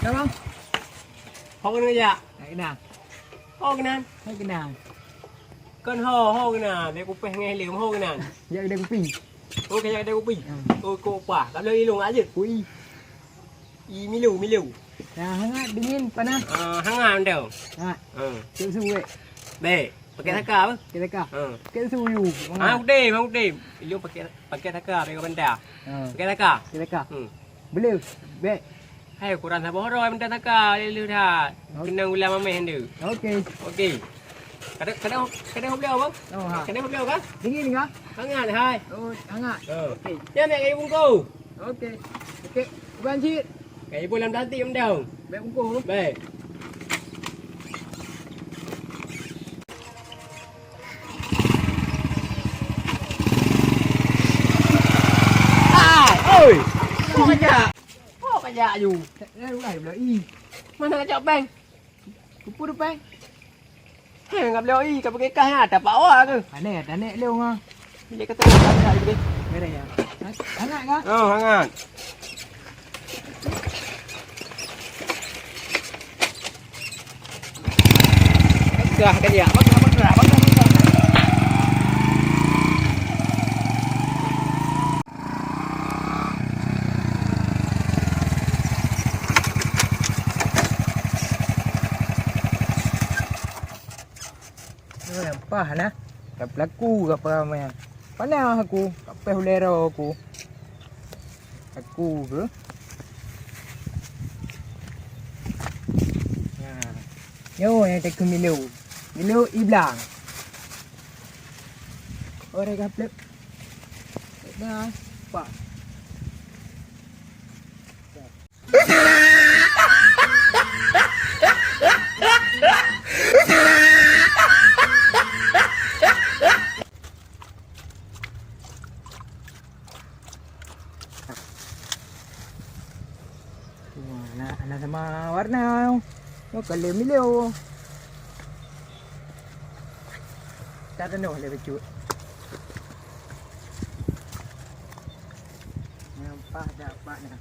Sao không? Ho cái dạ. Cái nào? Ho cái nào? Hay cái nào? Con ho cái nào? Để cô pe nghe liều ho cái nào? Vậy đừng pì. Ok đây cô pin. Ôi cô quả gặp lời luôn á chứ. Ui. Y mi lù. Hangat dingin panas. Hangat đâu. Chịu suhu vậy. Deh, pakai taka apa? Kita kah? Kita suhu. Udah. Lu pakai taka pakai benda. Pakai taka. Kita kah? Boleh. Baik. Hai kurang sabar roy benda taka lu dah. Kena ulang mameh hendu. Okey. Kadang hop leo bang? Kadang hop leo kah? Dingin kah? Hangat hai. Oh, hangat. Okey. Jangan nak kayu bungku. Okey. Okey. Bukan cik. Kayu bulan dati benda. Baik bungku. Baik. Ôi, kok kaya you. Đây lúc này là y. Mana ngajak bang? Kupu được bang. Hei, ngap leo i, kapag kaya ha, tapao ke? Aneh leo nga. Bila kata ngajak ni. Đây này à. Hangat kah? Oh, hangat. Dah kan ya. Bang. Apa na? Kap laku apa maya? Pana aku, kape hulero aku. Aku ke? Nah. Yo, yang tak kemilu. Milu iblang. Ore kaplek. Nah, apa? Nah, sama warna. Nó cần liều miêu. Ta đã nổi lại về chuột. Nampak dah pak dah.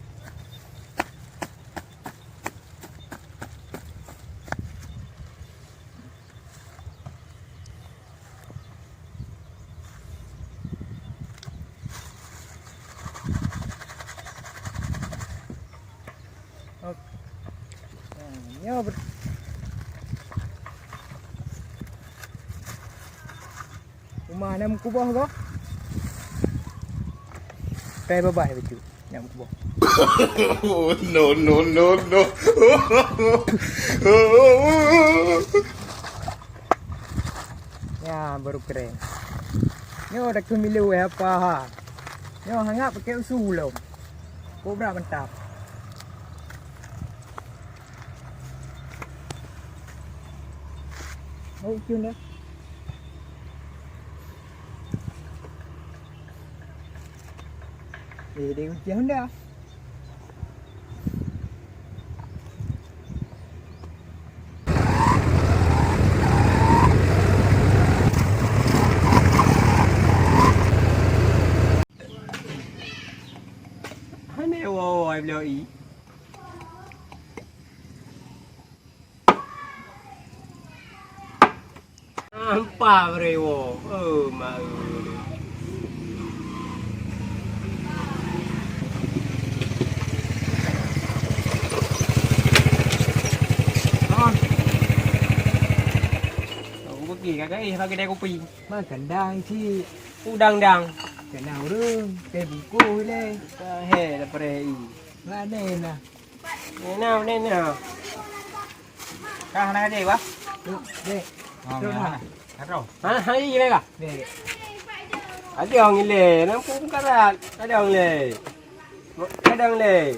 Nhớ rumah nam kubah kau? Kayak babai betul, nam kubah. No. Ya, baru keren. Nyo dah kemilu apa ha? Nyo hangat pakai usul lom. Kobra mantap. Oh, cun dah. Dia kunci Honda. Hai wow, ai leo i. Apa brewo? Ma. Pergi kakak bagi dia kopi. Makan dang si. Udang. Kenal rum, teh buku le. He daripada i. Mana nah. Nena. Kah nak aje ba? Dek. Terus ha. Hai gì đây cả? Dek. Ada orang ile, nampak karat. Ada orang le.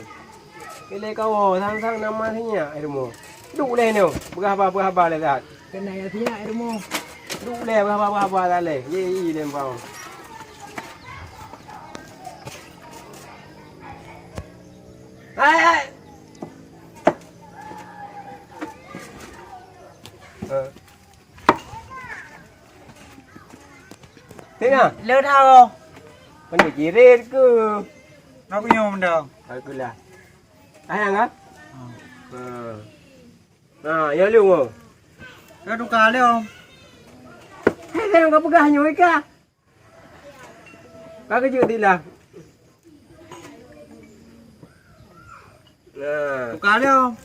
Ile kau sang nama sini ai demo. Duk le no. Berapa le dah. Kena ya tia air mo. Duk le berapa dah le. Ye le bang. Hai. Thế nào? Leo thao không? Mình phải chỉ rê cứ. Nó có nhôm đâu? Cứ là. Ai ăn á? Ya lu mo. Kau tukar dia om. Hei, saya kau pegang nyo ika. Kau kerja tilah. Tukar dia om.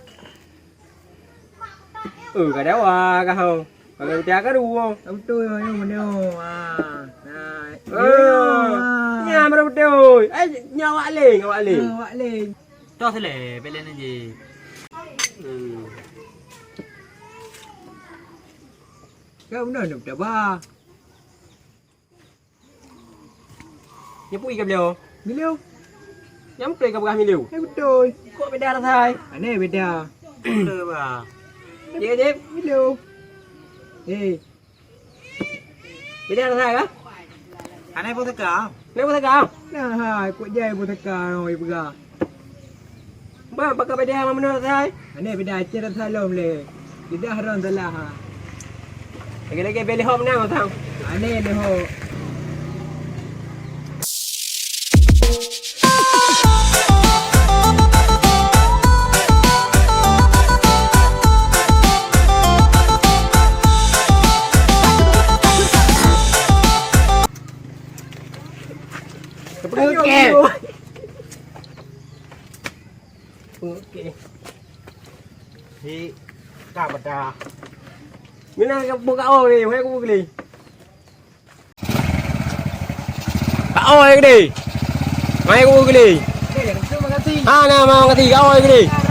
Cái đó à, cái không. Còn người cha cái đu không? Ông tôi mà nhưng mà nêu Nhà mà đâu rồi. Ấy, nhau ạ liền, nhau ạ liền. Vãi lên. Cho thế lệ bên lên là gì? Cái ông này nộp trả ba. Nhắm bụi cầm liều. Biết liêu. Nhắm bụi cầm gà mi liều. Cái bút đôi. Cô bên đa là thay. Anh này bên đà. Đưa mà. Gì cái gì? Biết liêu. Ê. Bên đa là thay á? Anh ấy vô tất cả. Nếu có thay cả không? Nà hai của dây bút thà rồi bút gà. Ba cái bên đa mà mình là thay. Anh này bên đà chết thay lồm lề. Đi ra hờn ra là ha. Cái này cái bên đi hôm nào mà thằng. Anh này nè hồ. Oke. Oke. Thì cả một trà. Mina buka oh ni, saya aku beli. Kak oh yang gede. Mai aku beli. Terima kasih. Ah, nama ketiga oh yang gede.